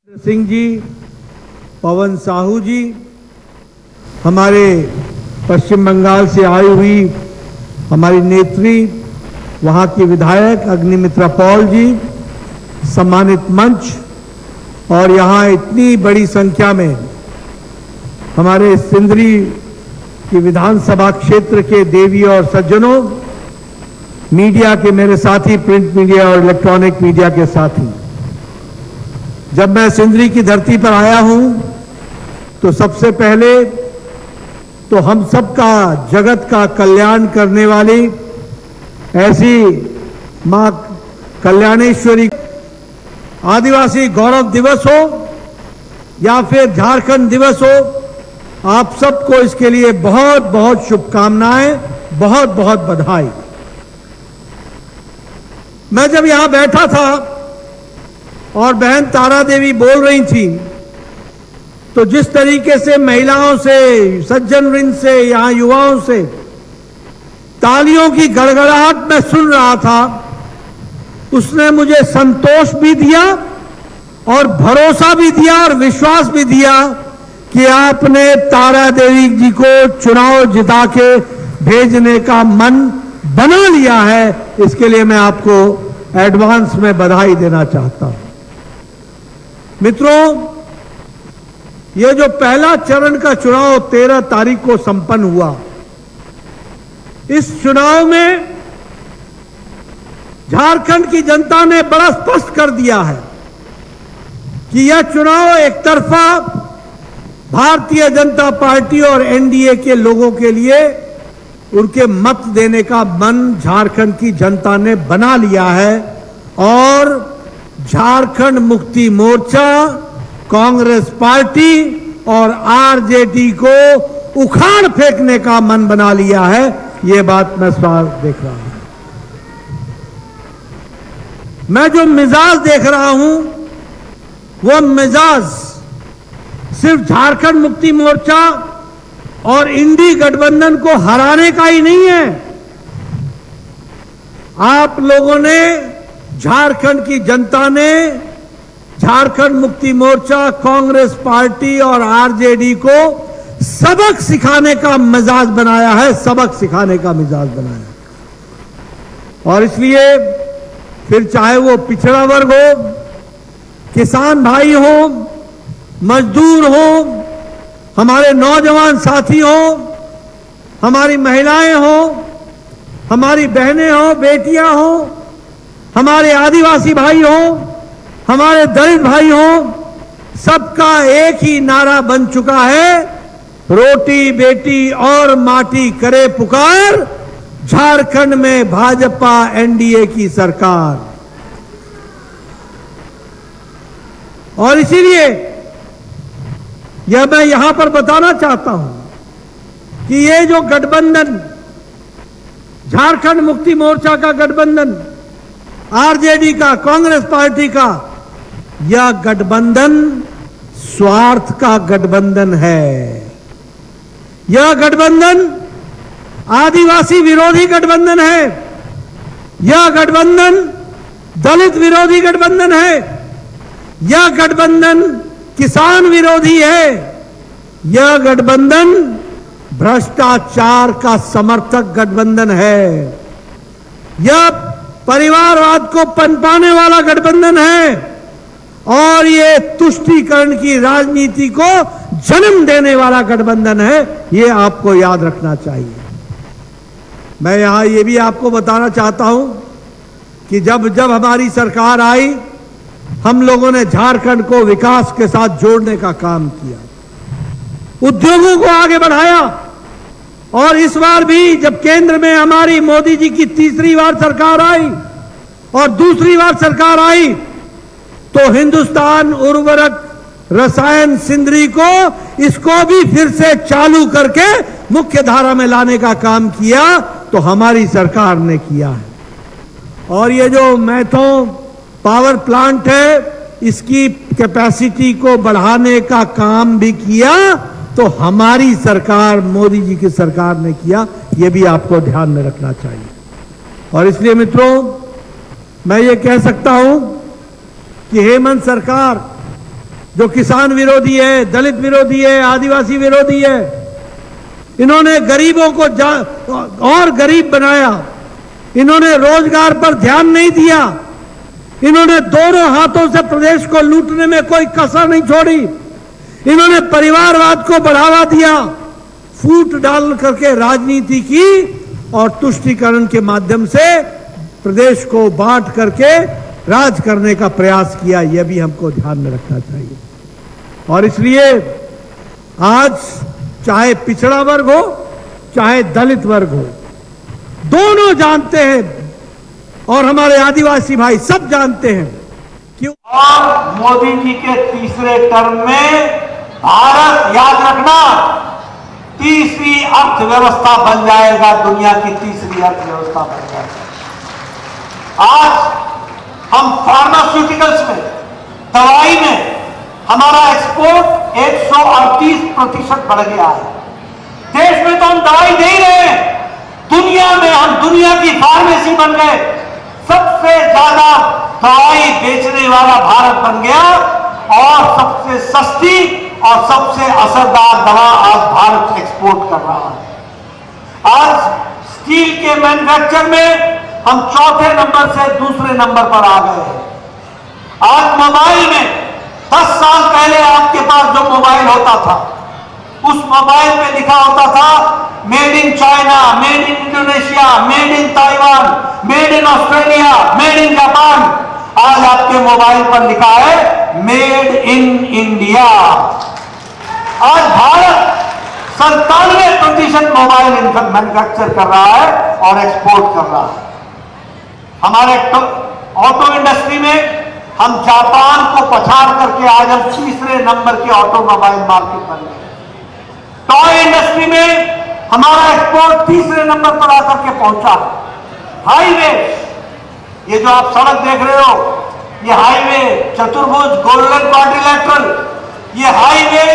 सिंह जी, पवन साहू जी, हमारे पश्चिम बंगाल से आई हुई हमारी नेत्री, वहां की विधायक अग्निमित्रा पॉल जी, सम्मानित मंच और यहां इतनी बड़ी संख्या में हमारे सिंदरी की विधानसभा क्षेत्र के देवी और सज्जनों, मीडिया के मेरे साथी, प्रिंट मीडिया और इलेक्ट्रॉनिक मीडिया के साथी, जब मैं सिंदरी की धरती पर आया हूं तो सबसे पहले तो हम सबका जगत का कल्याण करने वाली ऐसी मां कल्याणेश्वरी आदिवासी गौरव दिवस हो या फिर झारखंड दिवस हो, आप सबको इसके लिए बहुत बहुत शुभकामनाएं, बहुत बहुत बधाई। मैं जब यहां बैठा था और बहन तारा देवी बोल रही थी तो जिस तरीके से महिलाओं से, सज्जन वृंद से, यहां युवाओं से तालियों की गड़गड़ाहट में सुन रहा था, उसने मुझे संतोष भी दिया और भरोसा भी दिया और विश्वास भी दिया कि आपने तारा देवी जी को चुनाव जिता के भेजने का मन बना लिया है। इसके लिए मैं आपको एडवांस में बधाई देना चाहता हूं। मित्रों, ये जो पहला चरण का चुनाव 13 तारीख को संपन्न हुआ, इस चुनाव में झारखंड की जनता ने बड़ा स्पष्ट कर दिया है कि यह चुनाव एक तरफा भारतीय जनता पार्टी और एनडीए के लोगों के लिए उनके मत देने का मन झारखंड की जनता ने बना लिया है और झारखंड मुक्ति मोर्चा, कांग्रेस पार्टी और आरजेडी को उखाड़ फेंकने का मन बना लिया है। यह बात मैं स्पष्ट देख रहा हूं। मैं जो मिजाज देख रहा हूं वह मिजाज सिर्फ झारखंड मुक्ति मोर्चा और इंडी गठबंधन को हराने का ही नहीं है। आप लोगों ने, झारखंड की जनता ने झारखंड मुक्ति मोर्चा, कांग्रेस पार्टी और आरजेडी को सबक सिखाने का मिजाज बनाया है, सबक सिखाने का मिजाज बनाया। और इसलिए फिर चाहे वो पिछड़ा वर्ग हो, किसान भाई हो, मजदूर हो, हमारे नौजवान साथी हो, हमारी महिलाएं हो, हमारी बहनें हो, बेटियां हो, हमारे आदिवासी भाई हो, हमारे दलित भाई हो, सबका एक ही नारा बन चुका है, रोटी बेटी और माटी करे पुकार, झारखंड में भाजपा एनडीए की सरकार। और इसीलिए यह मैं यहां पर बताना चाहता हूं कि ये जो गठबंधन, झारखंड मुक्ति मोर्चा का गठबंधन, आरजेडी का, कांग्रेस पार्टी का, यह गठबंधन स्वार्थ का गठबंधन है। यह गठबंधन आदिवासी विरोधी गठबंधन है। यह गठबंधन दलित विरोधी गठबंधन है। यह गठबंधन किसान विरोधी है। यह गठबंधन भ्रष्टाचार का समर्थक गठबंधन है। यह परिवारवाद को पनपाने वाला गठबंधन है और ये तुष्टीकरण की राजनीति को जन्म देने वाला गठबंधन है। ये आपको याद रखना चाहिए। मैं यहां ये भी आपको बताना चाहता हूं कि जब जब हमारी सरकार आई, हम लोगों ने झारखंड को विकास के साथ जोड़ने का काम किया, उद्योगों को आगे बढ़ाया। और इस बार भी जब केंद्र में हमारी मोदी जी की तीसरी बार सरकार आई और दूसरी बार सरकार आई, तो हिंदुस्तान उर्वरक रसायन सिंदरी को, इसको भी फिर से चालू करके मुख्य धारा में लाने का काम किया, तो हमारी सरकार ने किया है। और ये जो मैथो पावर प्लांट है, इसकी कैपेसिटी को बढ़ाने का काम भी किया, तो हमारी सरकार, मोदी जी की सरकार ने किया। यह भी आपको ध्यान में रखना चाहिए। और इसलिए मित्रों, मैं ये कह सकता हूं कि हेमंत सरकार जो किसान विरोधी है, दलित विरोधी है, आदिवासी विरोधी है। इन्होंने गरीबों को और गरीब बनाया। इन्होंने रोजगार पर ध्यान नहीं दिया। इन्होंने दोनों हाथों से प्रदेश को लूटने में कोई कसर नहीं छोड़ी। इन्होंने परिवारवाद को बढ़ावा दिया, फूट डाल करके राजनीति की और तुष्टीकरण के माध्यम से प्रदेश को बांट करके राज करने का प्रयास किया। यह भी हमको ध्यान में रखना चाहिए। और इसलिए आज चाहे पिछड़ा वर्ग हो, चाहे दलित वर्ग हो, दोनों जानते हैं और हमारे आदिवासी भाई सब जानते हैं कि और मोदी जी के तीसरे टर्म में भारत, याद रखना, तीसरी अर्थव्यवस्था बन जाएगा, दुनिया की तीसरी अर्थव्यवस्था बन जाएगा। आज हम फार्मास्यूटिकल्स में, दवाई में हमारा एक्सपोर्ट 138% बढ़ गया है। देश में तो हम दवाई दे ही रहे हैं, दुनिया में हम दुनिया की फार्मेसी बन गए। सबसे ज्यादा दवाई बेचने वाला भारत बन गया और सबसे सस्ती और सबसे असरदार दवा आज भारत एक्सपोर्ट कर रहा है। आज स्टील के मैन्युफैक्चर में हम चौथे नंबर से दूसरे नंबर पर आ गए हैं। आज मोबाइल में 10 साल पहले आपके पास जो मोबाइल होता था, उस मोबाइल में लिखा होता था made in China, made in Indonesia, made in Taiwan, made in Australia, made in Japan. आज आपके मोबाइल पर लिखा है मेड इन इंडिया। आज भारत 97% मोबाइल मैन्युफैक्चर कर रहा है और एक्सपोर्ट कर रहा है। हमारे ऑटो इंडस्ट्री में हम जापान को पछाड़ करके आज हम तीसरे नंबर के ऑटोमोबाइल मार्केट बन गए। टॉय इंडस्ट्री में हमारा एक्सपोर्ट तीसरे नंबर पर आकर के पहुंचा। हाईवे, ये जो आप सड़क देख रहे हो, ये हाईवे चतुर्भुज गोल्डन क्वाड्रिलेटरल, ये हाईवे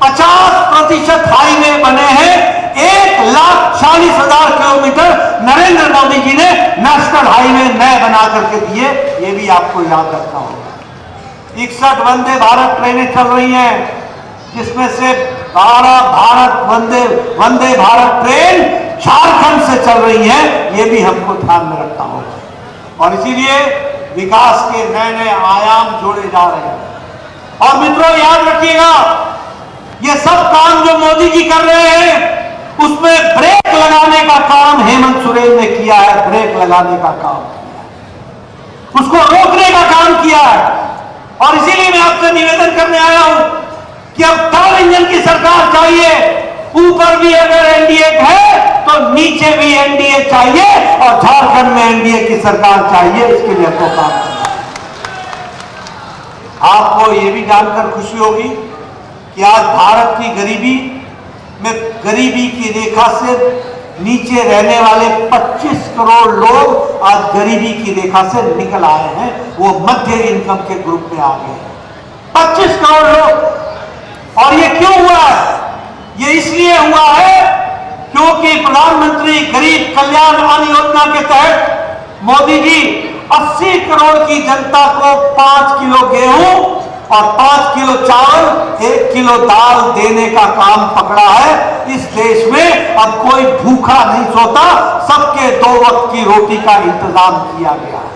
50% हाईवे बने हैं। 1,40,000 किलोमीटर नरेंद्र मोदी जी ने नेशनल हाईवे नए बना करके दिए। ये भी आपको याद रखना होगा। 61 वंदे भारत ट्रेनें चल रही हैं, जिसमें से 12 वंदे भारत ट्रेन झारखंड से चल रही है। ये भी हमको ध्यान में रखना होगा। और इसीलिए विकास के नए नए आयाम जोड़े जा रहे हैं। और मित्रों, याद रखिएगा, ये सब काम जो मोदी जी कर रहे हैं, उसमें ब्रेक लगाने का काम हेमंत सोरेन ने किया है। ब्रेक लगाने का काम किया है, उसको रोकने का काम किया है। और इसीलिए मैं आपसे निवेदन करने आया हूं कि अब डबल इंजन की सरकार चाहिए। ऊपर भी अगर एनडीए है तो नीचे भी एनडीए चाहिए और झारखंड में एनडीए की सरकार चाहिए। इसके लिए आपको काम करना है। आपको यह भी जानकर खुशी होगी कि आज भारत की गरीबी में, गरीबी की रेखा से नीचे रहने वाले 25 करोड़ लोग आज गरीबी की रेखा से निकल आए हैं। वो मध्य इनकम के ग्रुप में आ गए हैं, 25 करोड़ लोग। और ये क्यों हुआ है? ये इसलिए हुआ है क्योंकि प्रधानमंत्री गरीब कल्याण अन्न योजना के तहत मोदी जी 80 करोड़ की जनता को 5 किलो गेहूं और 5 किलो चावल, 1 किलो दाल देने का काम पकड़ा है। इस देश में अब कोई भूखा नहीं सोता, सबके 2 वक्त की रोटी का इंतजाम किया गया है।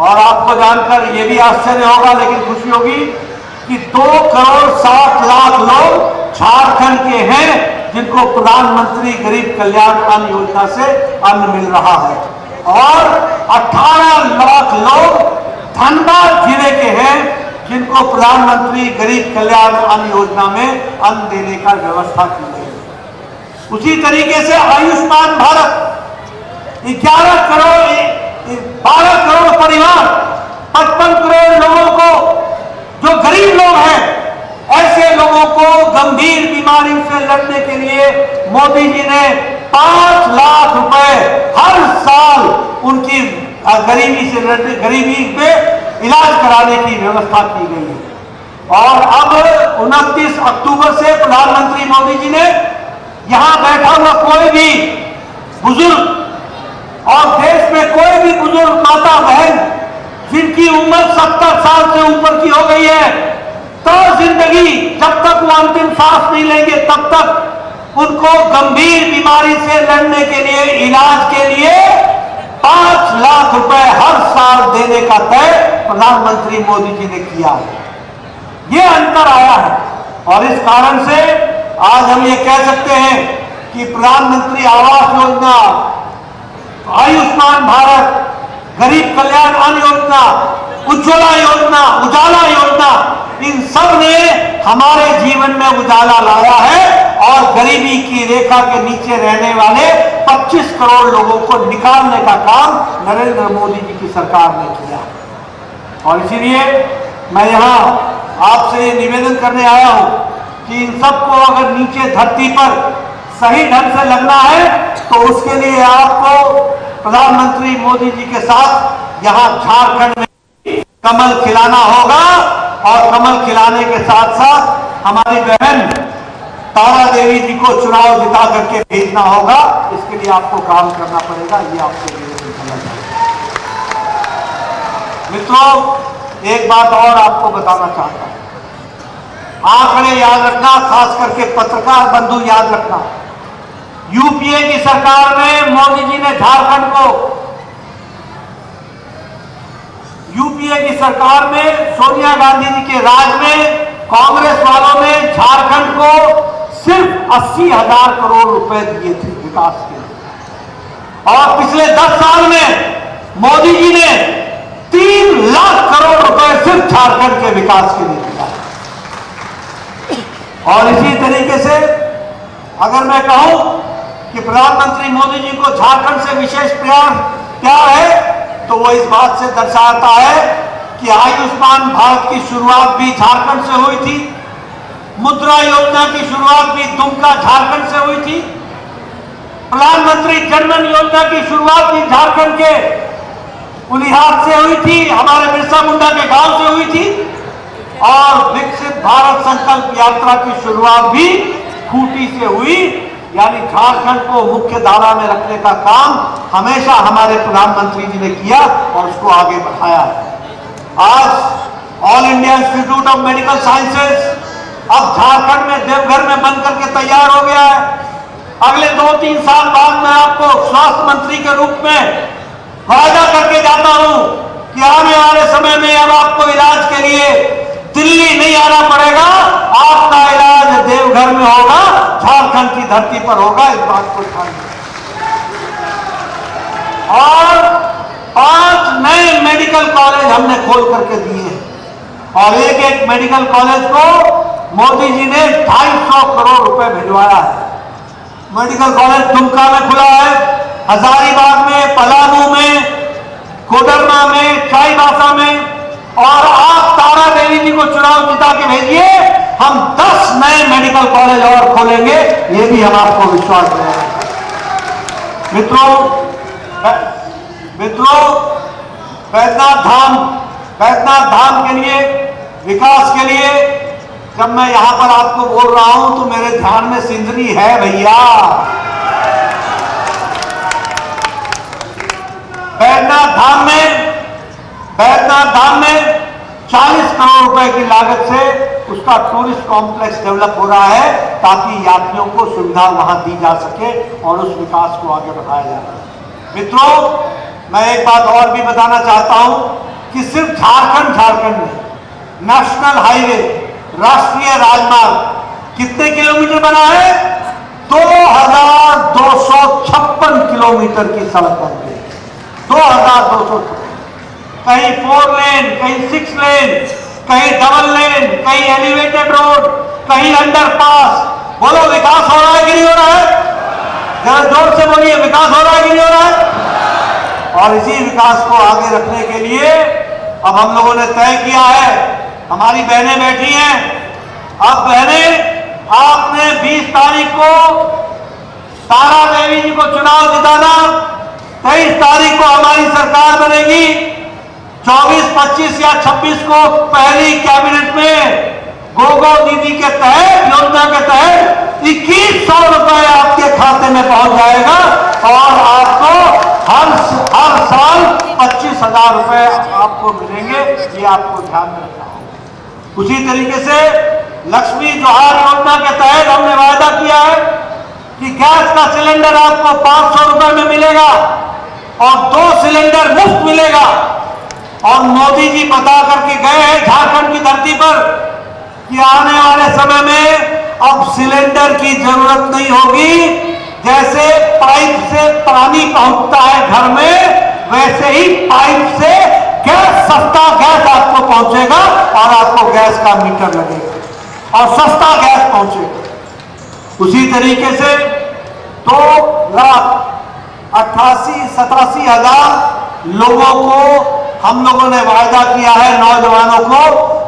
और आपको जानकर यह भी आश्चर्य होगा, लेकिन खुशी होगी कि 2,60,00,000 लोग झारखंड के हैं जिनको प्रधानमंत्री गरीब कल्याण अन्न योजना से अन्न मिल रहा है। और 18 लाख लोग धनबाद जिले के हैं जिनको प्रधानमंत्री गरीब कल्याण अन्न योजना में अन्न देने का व्यवस्था की गई है। उसी तरीके से आयुष्मान भारत 11 करोड़ 12 करोड़ परिवार, 55 करोड़ लोगों को, जो गरीब लोग हैं, ऐसे लोगों को गंभीर बीमारी से लड़ने के लिए मोदी जी ने 5 लाख रुपए हर साल उनकी गरीबी पे इलाज कराने की व्यवस्था की गई है। और अब 29 अक्टूबर से प्रधानमंत्री मोदी जी ने यहां बैठा हुआ कोई भी बुजुर्ग और देश में कोई भी बुजुर्ग माता बहन जिनकी उम्र 70 साल से ऊपर की हो गई है, जिंदगी, जब तक वो अंतिम सांस नहीं लेंगे तब तक उनको गंभीर बीमारी से लड़ने के लिए, इलाज के लिए 5 लाख रुपए हर साल देने का तय प्रधानमंत्री मोदी जी ने किया है। ये अंतर आया है और इस कारण से आज हम ये कह सकते हैं कि प्रधानमंत्री आवास योजना, आयुष्मान भारत, गरीब कल्याण अन्न योजना, उज्ज्वला योजना, उजाला योजना, इन सब ने हमारे जीवन में उजाला लाया है और गरीबी की रेखा के नीचे रहने वाले 25 करोड़ लोगों को निकालने का काम नरेंद्र मोदी जी की सरकार ने किया। और इसीलिए मैं यहां आपसे ये निवेदन करने आया हूं कि इन सबको अगर नीचे धरती पर सही ढंग से लगना है तो उसके लिए आपको प्रधानमंत्री मोदी जी के साथ यहां झारखंड में कमल खिलाना होगा और कमल खिलाने के साथ साथ हमारी बहन तारा देवी जी को चुनाव जिता करके भेजना होगा। इसके लिए आपको काम करना पड़ेगा। ये आपसे निवेदन करना चाहिए। मित्रों, एक बात और आपको बताना चाहता हूं, आंकड़े याद रखना, खास करके पत्रकार बंधु याद रखना। यूपीए की सरकार में मोदी जी ने झारखंड को, यूपीए की सरकार में सोनिया गांधी जी के राज में कांग्रेस वालों ने झारखंड को सिर्फ 80,000 करोड़ रुपए दिए थे विकास के लिए और पिछले 10 साल में मोदी जी ने 3 लाख करोड़ रुपए सिर्फ झारखंड के विकास के लिए दिया। और इसी तरीके से अगर मैं कहूं कि प्रधानमंत्री मोदी जी को झारखंड से विशेष प्यार है तो वो इस बात से दर्शाता है कि आयुष्मान भारत की शुरुआत भी झारखंड से हुई थी, मुद्रा योजना की शुरुआत भी दुमका झारखंड से हुई थी, प्रधानमंत्री जनधन योजना की शुरुआत भी झारखंड के उलिहार से हुई थी, हमारे बिरसा मुंडा के गांव से हुई थी और विकसित भारत संकल्प यात्रा की शुरुआत भी खूंटी से हुई। यानी झारखंड को मुख्य धारा में रखने का काम हमेशा हमारे प्रधानमंत्री जी ने किया और उसको आगे बढ़ाया। आज all India institute of medical sciences अब झारखंड में देवघर में बन करके तैयार हो गया है। अगले 2-3 साल बाद मैं आपको स्वास्थ्य मंत्री के रूप में वादा करके जाता हूं कि आने वाले समय में अब आपको इलाज के लिए दिल्ली नहीं आना पड़ेगा, आपका इलाज देवघर में होगा, झारखंड की धरती पर होगा। इस बात को ध्यान रखें। और 5 नए मेडिकल कॉलेज हमने खोल करके दिए हैं और एक मेडिकल कॉलेज को मोदी जी ने 250 करोड़ रुपए भिजवाया है। मेडिकल कॉलेज दुमका में खुला है, हजारीबाग में, पलामू में, कोडरमा में, चाईबासा में और आप तारा देवी जी को चुनाव जिता के भेजिए, हम 10 नए मेडिकल कॉलेज और खोलेंगे। ये भी हम आपको विश्वास दे रहे हैं। मित्रों, बैद्यनाथ धाम के लिए, विकास के लिए जब मैं यहां पर आपको बोल रहा हूं तो मेरे ध्यान में सिंदरी है भैया। बैद्यनाथ धाम में 40 करोड़ रुपए की लागत से उसका टूरिस्ट कॉम्प्लेक्स डेवलप हो रहा है ताकि यात्रियों को सुविधा वहां दी जा सके और उस विकास को आगे बढ़ाया जा सके। मित्रों, मैं एक बात और भी बताना चाहता हूं कि सिर्फ झारखंड में नेशनल हाईवे, राष्ट्रीय राजमार्ग कितने किलोमीटर बना है? 2256 किलोमीटर की सड़क बन गई। 2256, कहीं 4 लेन, कहीं 6 लेन, कहीं डबल लेन, कहीं एलिवेटेड रोड, कहीं अंडरपास। बोलो, विकास हो रहा है कि नहीं हो रहा है? जरा जोर से बोलिए, विकास हो रहा है कि नहीं हो रहा है? और इसी विकास को आगे रखने के लिए अब हम लोगों ने तय किया है, हमारी बहनें बैठी हैं, अब बहनें आपने 20 तारीख को तारा देवी जी को चुनाव जिताना, 23 तारीख को हमारी सरकार बनेगी, 24, 25 या 26 को पहली कैबिनेट में गोगो दीदी के तहत, योजना के तहत 2100 रुपए आपके खाते में पहुंच जाएगा और आपको हर साल 25,000 रुपए आपको मिलेंगे। ये आपको ध्यान में रखना होगा। उसी तरीके से लक्ष्मी जोहार योजना के तहत हमने वायदा किया है कि गैस का सिलेंडर आपको 500 रुपए में मिलेगा और 2 सिलेंडर मुफ्त मिलेगा। और मोदी जी बता करके गए हैं झारखंड की धरती पर कि आने वाले समय में अब सिलेंडर की जरूरत नहीं होगी। जैसे पाइप से पानी पहुंचता है घर में, वैसे ही पाइप से गैस, सस्ता गैस आपको पहुंचेगा और आपको गैस का मीटर लगेगा और सस्ता गैस पहुंचेगा। उसी तरीके से 2,88,87 हजार लोगों को हम लोगों ने वायदा किया है, नौजवानों को,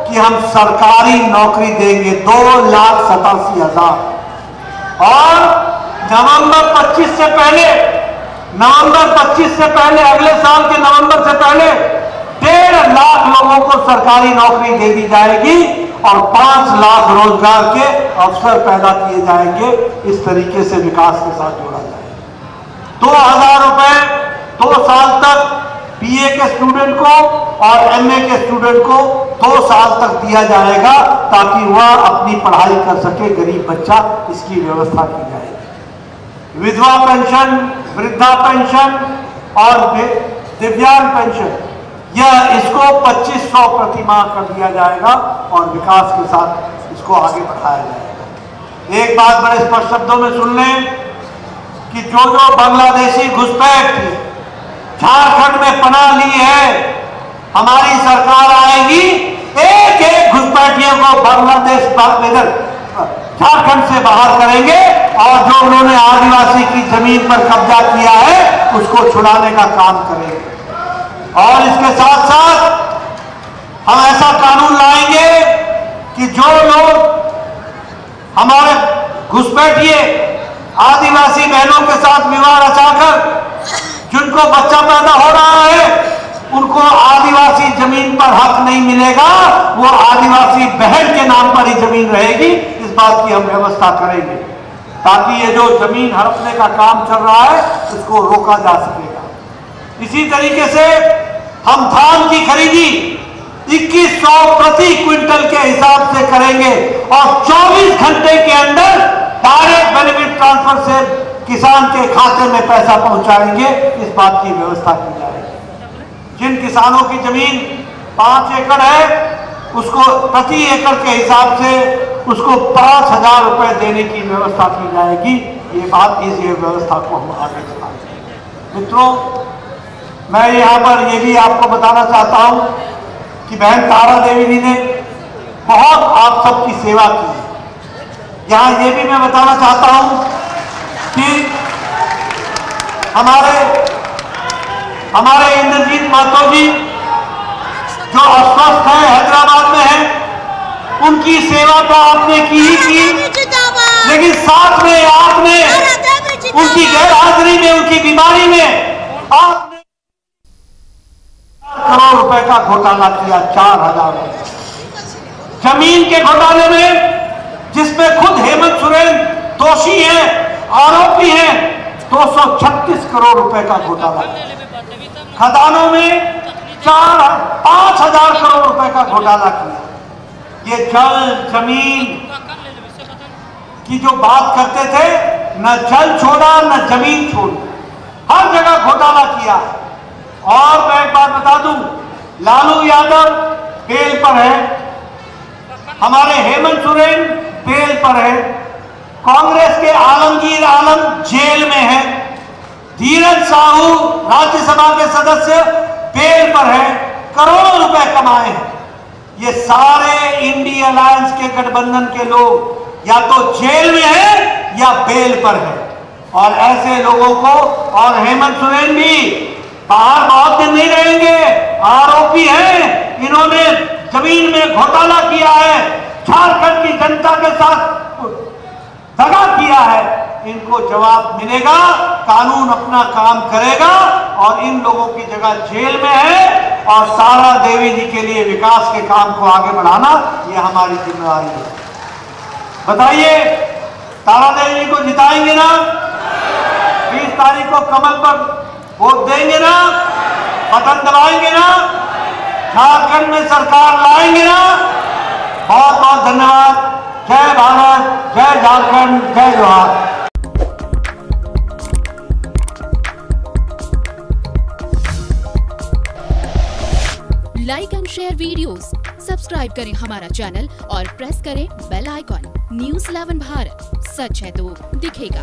कि हम सरकारी नौकरी देंगे 2,87,000। और नवंबर 25 से पहले अगले साल के नवंबर से पहले 1.5 लाख लोगों को सरकारी नौकरी दे दी जाएगी और 5 लाख रोजगार के अवसर पैदा किए जाएंगे। इस तरीके से विकास के साथ जोड़ा जाएगा। 2,000 रुपए 2 साल तक बीए के स्टूडेंट को और एमए के स्टूडेंट को 2 साल तक दिया जाएगा ताकि वह अपनी पढ़ाई कर सके, गरीब बच्चा, इसकी व्यवस्था की जाएगी। विधवा पेंशन, वृद्धा पेंशन और दिव्यांग पेंशन, यह इसको 2500 प्रति माह कर दिया जाएगा और विकास के साथ इसको आगे बढ़ाया जाएगा। एक बात बड़े स्पष्ट शब्दों में सुन लें कि जो बांग्लादेशी घुसपैठ झारखंड में पनाह ली है, हमारी सरकार आएगी, एक एक घुसपैठियों को बांग्लादेश झारखंड से बाहर करेंगे और जो उन्होंने आदिवासी की जमीन पर कब्जा किया है उसको छुड़ाने का काम करेंगे। और इसके साथ साथ हम ऐसा कानून लाएंगे कि जो लोग हमारे घुसपैठिए आदिवासी बहनों के साथ विवाह रचाकर जिनको बच्चा पैदा हो रहा है, उनको आदिवासी जमीन पर हक नहीं मिलेगा, वो आदिवासी बहन के नाम पर ही जमीन रहेगी। इस बात की हम व्यवस्था करेंगे ताकि ये जो जमीन हड़पने का काम चल रहा है उसको रोका जा सकेगा। इसी तरीके से हम धान की खरीदी 2100 प्रति क्विंटल के हिसाब से करेंगे और 24 घंटे के अंदर डायरेक्ट बेनिफिट ट्रांसफर से किसान के खाते में पैसा पहुंचाएंगे। इस बात की व्यवस्था की जाएगी। जिन किसानों की जमीन 5 एकड़ है उसको प्रति एकड़ के हिसाब से उसको 5,000 रुपए देने की व्यवस्था की जाएगी। इस व्यवस्था को हम आगे चलाएंगे। मित्रों, मैं यहाँ पर ये भी आपको बताना चाहता हूँ कि बहन तारा देवी जी ने बहुत आप सबकी सेवा की। यहाँ ये भी मैं बताना चाहता हूँ कि हमारे इंद्रजीत महतो जी जो अस्वस्थ है, हैदराबाद में है, उनकी सेवा तो आपने की ही की, लेकिन साथ में आपने उनकी गैर हाजिरी में, उनकी बीमारी में आपने 4 करोड़ रुपए का घोटाला किया। 4,000 जमीन के घोटाले में, जिसमें खुद हेमंत सोरेन दोषी हैं, आरोपी हैं। 236 करोड़ रुपए का घोटाला। खदानों में 5,000 करोड़ रुपए का घोटाला किया। ये जल जमीन की जो बात करते थे, न जल छोड़ा न जमीन छोड़ी, हर जगह घोटाला किया। और मैं एक बात बता दूं, लालू यादव बेल पर है, हमारे हेमंत सोरेन बेल पर है, कांग्रेस के आलमगीर आलम जेल में है, धीरज साहू राज्यसभा के सदस्य बेल पर है, करोड़ों रुपए कमाए हैं। ये सारे इंडिया अलायंस के गठबंधन के लोग या तो जेल में हैं या बेल पर हैं। और ऐसे लोगों को, और हेमंत सोरेन भी बाहर बहुत दिन नहीं रहेंगे, आरोपी हैं। इन्होंने जमीन में घोटाला किया है, झारखंड की जनता के साथ दगा किया है। इनको जवाब मिलेगा, कानून अपना काम करेगा और इन लोगों की जगह जेल में है। और तारा देवी जी के लिए विकास के काम को आगे बढ़ाना ये हमारी जिम्मेदारी है। बताइए, तारा देवी जी को जिताएंगे ना? 20 तारीख को कमल पर वोट देंगे ना? बटन दबाएंगे ना? झारखंड में सरकार लाएंगे ना? बहुत बहुत धन्यवाद। जय भारत, जय झारखंड, जय जोहार। Like and share videos, subscribe करें हमारा चैनल और प्रेस करें बेल आइकॉन। न्यूज़ 11 भारत, सच है तो दिखेगा।